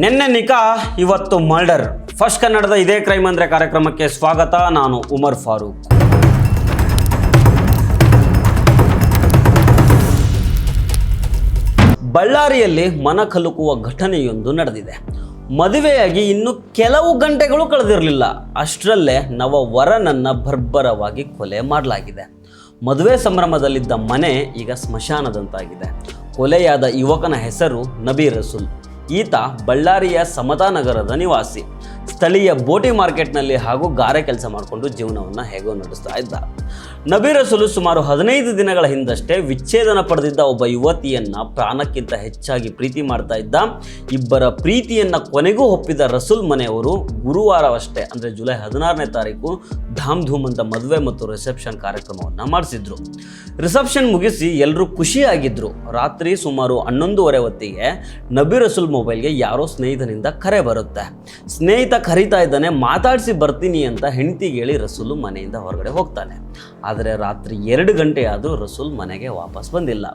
ನಿನ್ನೆ ನಿಕಾ ಇವತ್ತು murder. First ಕನ್ನಡದ ಇದೇ ಕ್ರೈಮ್ ಅಂದರೆ ಕಾರ್ಯಕ್ರಮಕ್ಕೆ ಸ್ವಾಗತ. ನಾನು ಉಮರ್ ಫಾರೂಕ್. ಬಳ್ಳಾರಿಯಲ್ಲಿ ಮನಕಲುಕುವ ಘಟನೆಯೊಂದು ನಡೆದಿದೆ. ಮದುವೆಯಾಗಿ ಇನ್ನು ಕೆಲವು ಗಂಟೆಗಳು ಕಳೆದಿರಲಿಲ್ಲ, ಅಷ್ಟರಲ್ಲೇ ನವ ವರನನ್ನು ಬರ್ಬರವಾಗಿ ಕೊಲೆ ಮಾಡಲಾಗಿದೆ. ಮದುವೆ ಸಂಭ್ರಮದಲ್ಲಿದ್ದ ಮನೆ ಈಗ ಸ್ಮಶಾನದಂತಾಗಿದೆ. ಕೊಲೆಯಾದ ಯುವಕನ ಹೆಸರು ನಬಿ ರಸೂಲ್. ಈತ ಬಳ್ಳಾರಿಯ ಸಮತಾ ನಗರದ ನಿವಾಸಿ. ಸ್ಥಳೀಯ ಬೋಟಿ ಮಾರ್ಕೆಟ್ನಲ್ಲಿ ಹಾಗೂ ಗಾರೆ ಕೆಲಸ ಮಾಡಿಕೊಂಡು ಜೀವನವನ್ನು ಹೇಗೋ ನಡೆಸ್ತಾ ಇದ್ದ. ನಬಿ ರಸೂಲ್ ಸುಮಾರು 15 ದಿನಗಳ ಹಿಂದಷ್ಟೇ ವಿಚ್ಛೇದನ ಪಡೆದಿದ್ದ ಒಬ್ಬ ಯುವತಿಯನ್ನು ಪ್ರಾಣಕ್ಕಿಂತ ಹೆಚ್ಚಾಗಿ ಪ್ರೀತಿ ಮಾಡ್ತಾ ಇದ್ದ. ಇಬ್ಬರ ಪ್ರೀತಿಯನ್ನು ಕೊನೆಗೂ ಒಪ್ಪಿದ ರಸೂಲ್ ಮನೆಯವರು ಗುರುವಾರವಷ್ಟೇ ಅಂದರೆ ಜುಲೈ 16ನೇ ತಾರೀಕು ಧಾಮ್ ಧೂಮ್ ಅಂತ ಮದುವೆ ಮತ್ತು ರಿಸೆಪ್ಷನ್ ಕಾರ್ಯಕ್ರಮವನ್ನು ಮಾಡಿಸಿದ್ರು. ರಿಸೆಪ್ಷನ್ ಮುಗಿಸಿ ಎಲ್ಲರೂ ಖುಷಿಯಾಗಿದ್ದರು. ರಾತ್ರಿ ಸುಮಾರು 11:30 ಹೊತ್ತಿಗೆ ನಬಿ ರಸೂಲ್ ಮೊಬೈಲ್ಗೆ ಯಾರೋ ಸ್ನೇಹಿತನಿಂದ ಕರೆ ಬರುತ್ತೆ. ಸ್ನೇಹಿತ ಕರೀತಾ ಇದ್ದಾನೆ, ಮಾತಾಡಿಸಿ ಬರ್ತೀನಿ ಅಂತ ಹೆಂಡತಿಗೆ ಹೇಳಿ ರಸೂಲ್ ಮನೆಯಿಂದ ಹೊರಗಡೆ ಹೋಗ್ತಾನೆ. ಆದರೆ ರಾತ್ರಿ 2 ಗಂಟೆ ಆದರೂ ರಸೂಲ್ ಮನೆಗೆ ವಾಪಸ್ ಬಂದಿಲ್ಲ.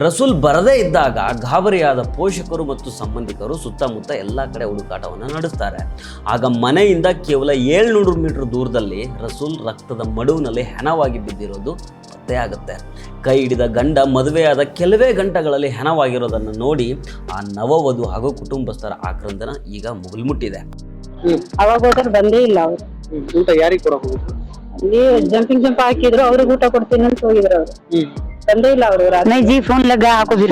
ರಸೂಲ್ ಬರದೇ ಇದ್ದಾಗ ಗಾಬರಿಯಾದ ಪೋಷಕರು ಮತ್ತು ಸಂಬಂಧಿಕರು ಸುತ್ತಮುತ್ತ ಎಲ್ಲ ಕಡೆ ಹುಡುಕಾಟವನ್ನು ನಡೆಸ್ತಾರೆ. ಆಗ ಮನೆಯಿಂದ ಕೇವಲ 700 ಮೀಟರ್ ದೂರದಲ್ಲಿ ರಸೂಲ್ ರಕ್ತದ ಮಡುವಿನಲ್ಲಿ ಹೆಣವಾಗಿ ಬಿದ್ದಿರೋದು ಪತ್ತೆಯಾಗುತ್ತೆ. ಕೈ ಹಿಡಿದ ಗಂಡ ಮದುವೆಯಾದ ಕೆಲವೇ ಗಂಟೆಗಳಲ್ಲಿ ಹೆಣವಾಗಿರೋದನ್ನು ನೋಡಿ ಆ ನವವಧು ಹಾಗೂ ಕುಟುಂಬಸ್ಥರ ಆಕ್ರಂದನ ಈಗ ಮುಗಿಲ್ಮುಟ್ಟಿದೆ. ಅವಾಗ ಹೋದ್ರೆ ಬಂದೇ ಇಲ್ಲ ಅವರು. ಊಟ ಯಾರಿಗೆ ಕೊಡಕ್ ಹೋಗಿದ್ರು? ಅಲ್ಲಿ ಜಂಪಿಂಗ್ ಜಂಪ್ ಹಾಕಿದ್ರು, ಅವ್ರಿಗೆ ಊಟ ಕೊಡ್ತೀನಿ ಅಂತ ಹೋಗಿದ್ರು ಅವರು. ಬಂದೇ ಇಲ್ಲ ಅವರು. नहीं जी फोन लगा आपको भी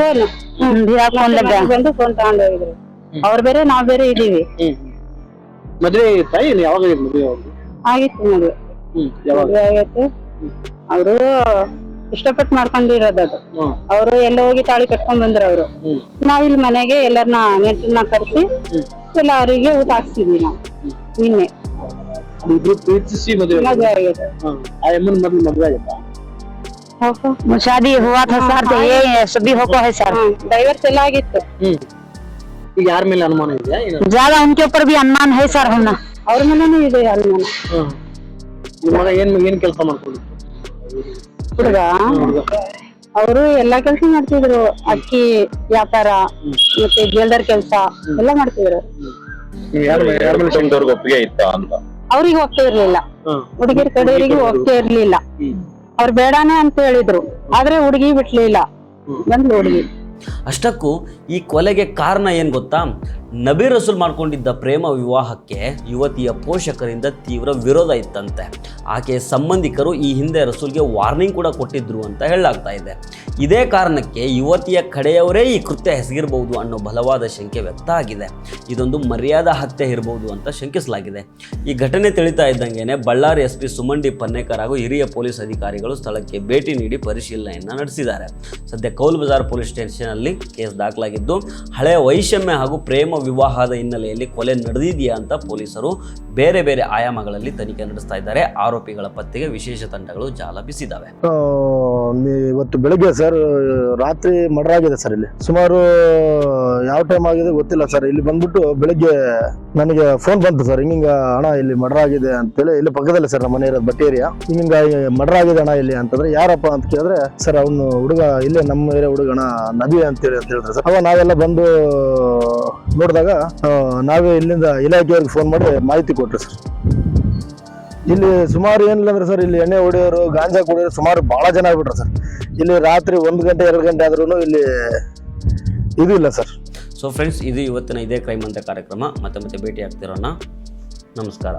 फोन लगा ಬಂದು ಫೋನ್ ತಗೊಂಡು ಹೋಗಿದ್ರು. ಅವ್ರು ಬೇರೆ ನಾವ್ ಬೇರೆ ಇದೀವಿ. ಮದ್ವೆ ಆಗಿತ್ತಾ? ಏನು ಯಾವಾಗ ಮದ್ವೆ ಆಗಿತ್ತು ಮದುವೆ. ಯಾವಾಗ ಮದುವೆ ಆಗೈತೆ. ಅವರು ಇಷ್ಟಪಟ್ಟು ಮಾಡ್ಕೊಂಡಿರೋದು ಅದು. ಅವರು ಎಲ್ಲ ಹೋಗಿ ತಾಳಿ ಕಟ್ಕೊಂಡ್ ಬಂದ್ರು ಅವರು. ನಾವಿಲ್ಲಿ ಮನೆಗೆ ಎಲ್ಲರನ್ನ ನೆಂಟನ್ನ ಕರೆಸಿ ಎಲ್ಲ ಅವರಿಗೆ ಊಟ ಹಾಕ್ಸಿದ್ವಿ ನಾವು. ನಿನ್ನೆ ಇಬ್ರು ಪ್ರೀತಿಸಿ ಮದ್ವೆ ಮದುವೆ ಆಗೈತೆ. ಆ ಎಮ್ಮನ್ ಮೊದ್ಲು ಮದ್ವೆ ಆಗಿತ್ತಾ? शादी हुआ था सर, तो ये सभी होको है सर। ಡೈವರ್ಸ್ ಎಲ್ಲ ಆಗಿತ್ತು. ಈಗ ಯಾರ ಮೇಲೆ ಅನುಮಾನ ಇದೆಯಾ? ज्यादा उनके ऊपर भी अनुमान है सर होना। ಅವ್ರ ಮನೇನೂ ಇದೆ ಅನುಮಾನ. ನಿಮ್ಮ ಮಗ ಏನ್ ಕೆಲಸ ಮಾಡ್ಕೊಂಡಿದ್ರು? ಹುಡುಗ ಅವರು ಎಲ್ಲಾ ಕೆಲ್ಸ ಮಾಡ್ತಿದ್ರು. ಅಕ್ಕಿ ವ್ಯಾಪಾರ ಮತ್ತೆ ಜ್ಯುವೆಲ್ಲರ್ ಕೆಲ್ಸ ಎಲ್ಲ ಮಾಡ್ತಿದ್ರು. ಒಪ್ಪಿಗೆ ಇತ್ತ ಅಂತ ಅವ್ರಿಗೆ ಹೋಗ್ತಾ ಇರ್ಲಿಲ್ಲ, ಹುಡುಗಿರ್ ಕಡೆಯವರಿಗೆ ಹೋಗ್ತಾ ಇರ್ಲಿಲ್ಲ. ಅವ್ರು ಬೇಡಾನೆ ಅಂತ ಹೇಳಿದ್ರು, ಆದ್ರೆ ಹುಡುಗಿ ಬಿಡ್ಲಿಲ್ಲ, ಬಂದ್ಲು ಹುಡುಗಿ. ಅಷ್ಟಕ್ಕೂ ಈ ಕೊಲೆಗೆ ಕಾರಣ ಏನು ಗೊತ್ತಾ? ನಬಿ ರಸೂಲ್ ಮಾಡ್ಕೊಂಡಿದ್ದ ಪ್ರೇಮ ವಿವಾಹಕ್ಕೆ ಯುವತಿಯ ಪೋಷಕರಿಂದ ತೀವ್ರ ವಿರೋಧ ಇತ್ತಂತೆ. ಆಕೆಯ ಸಂಬಂಧಿಕರು ಈ ಹಿಂದೆ ರಸೂಲ್ಗೆ ವಾರ್ನಿಂಗ್ ಕೂಡ ಕೊಟ್ಟಿದ್ರು ಅಂತ ಹೇಳಲಾಗ್ತಾ ಇದೆ. ಇದೇ ಕಾರಣಕ್ಕೆ ಯುವತಿಯ ಕಡೆಯವರೇ ಈ ಕೃತ್ಯ ಎಸಗಿರಬಹುದು ಅನ್ನೋ ಬಲವಾದ ಶಂಕೆ ವ್ಯಕ್ತ ಆಗಿದೆ. ಇದೊಂದು ಮರ್ಯಾದಾ ಹತ್ಯೆ ಇರಬಹುದು ಅಂತ ಶಂಕಿಸಲಾಗಿದೆ. ಈ ಘಟನೆ ತಿಳಿತಾ ಇದ್ದಂಗೆನೆ ಬಳ್ಳಾರಿ SP ಸುಮಂಡಿ ಪನ್ನೇಕರ್ ಹಾಗೂ ಹಿರಿಯ ಪೊಲೀಸ್ ಅಧಿಕಾರಿಗಳು ಸ್ಥಳಕ್ಕೆ ಭೇಟಿ ನೀಡಿ ಪರಿಶೀಲನೆಯನ್ನು ನಡೆಸಿದ್ದಾರೆ. ಸದ್ಯ ಕೌಲ್ ಬಜಾರ್ ಪೊಲೀಸ್ ಸ್ಟೇಷನ್ನಲ್ಲಿ ಕೇಸ್ ದಾಖಲಾಗಿದ್ದು, ಹಳೆಯ ವೈಷಮ್ಯ ಹಾಗೂ ಪ್ರೇಮ ವಿವಾಹದ ಹಿನ್ನೆಲೆಯಲ್ಲಿ ಕೊಲೆ ನಡೆದಿದೆಯಾ ಅಂತ ಪೊಲೀಸರು ಬೇರೆ ಬೇರೆ ಆಯಾಮಗಳಲ್ಲಿ ತನಿಖೆ ನಡೆಸ್ತಾ ಇದ್ದಾರೆ. ಆರೋಪಿಗಳ ಪತ್ತೆಗೆ ವಿಶೇಷ ತಂಡಗಳು ಜಾಲ ಬೀಸಿದ್ದಾವೆ. ಇವತ್ತು ಬೆಳಗ್ಗೆ ಸರ್ ರಾತ್ರಿ ಮರ್ಡರ್ ಆಗಿದೆ ಸರ್. ಇಲ್ಲಿ ಸುಮಾರು ಯಾವ ಟೈಮ್ ಆಗಿದೆ ಗೊತ್ತಿಲ್ಲ ಸರ್. ಇಲ್ಲಿ ಬಂದ್ಬಿಟ್ಟು ಬೆಳಗ್ಗೆ ನನಗೆ ಫೋನ್ ಬಂತು ಸರ್, ಹಿಂಗ ಅಣ್ಣ ಇಲ್ಲಿ ಮರ್ಡರ್ ಆಗಿದೆ ಅಂತೇಳಿ. ಇಲ್ಲಿ ಪಕ್ಕದಲ್ಲಿ ಸರ್ ನಮ್ಮ ಮನೆ ಇರೋದು ಬಟ್ಟೆ ಏರಿಯಾ. ಹಿಂಗ ಮರ್ಡರ್ ಆಗಿದೆ ಅಣ್ಣ ಇಲ್ಲಿ ಅಂತಂದ್ರೆ ಯಾರಪ್ಪ ಅಂತ ಕೇಳಿದ್ರೆ, ಸರ್ ಅವನು ಹುಡುಗ ಇಲ್ಲೇ ನಮ್ಮ ಏರಿಯಾ ಹುಡುಗಣ ನಬಿ ಅಂತೇಳಿ ಅಂತ ಹೇಳಿದ್ರೆ ಸರ್. ಅವಾಗ ನಾವೆಲ್ಲ ಬಂದು ನೋಡಿದಾಗ ನಾವೇ ಇಲ್ಲಿಂದ ಇಲಾಖೆಯವ್ರಿಗೆ ಫೋನ್ ಮಾಡಿ ಮಾಹಿತಿ ಕೊಟ್ರು ಸರ್. ಇಲ್ಲಿ ಸುಮಾರು ಏನಿಲ್ಲ ಅಂದ್ರೆ ಸರ್, ಇಲ್ಲಿ ಎಣ್ಣೆ ಹೊಡೆಯೋರು ಗಾಂಜಾ ಕುಡಿಯೋರು ಸುಮಾರು ಬಹಳ ಜನ ಆಗ್ಬಿಟ್ರು ಸರ್. ಇಲ್ಲಿ ರಾತ್ರಿ 1 ಗಂಟೆ 2 ಗಂಟೆ ಆದ್ರೂ ಇಲ್ಲಿ ಇದು ಇಲ್ಲ ಸರ್. ಸೊ ಫ್ರೆಂಡ್ಸ್, ಇದು ಇವತ್ತಿನ ಇದೇ ಕ್ರೈಮ್ ಅಂತ ಕಾರ್ಯಕ್ರಮ. ಮತ್ತೆ ಭೇಟಿ ಆಗ್ತಿರೋಣ. ನಮಸ್ಕಾರ.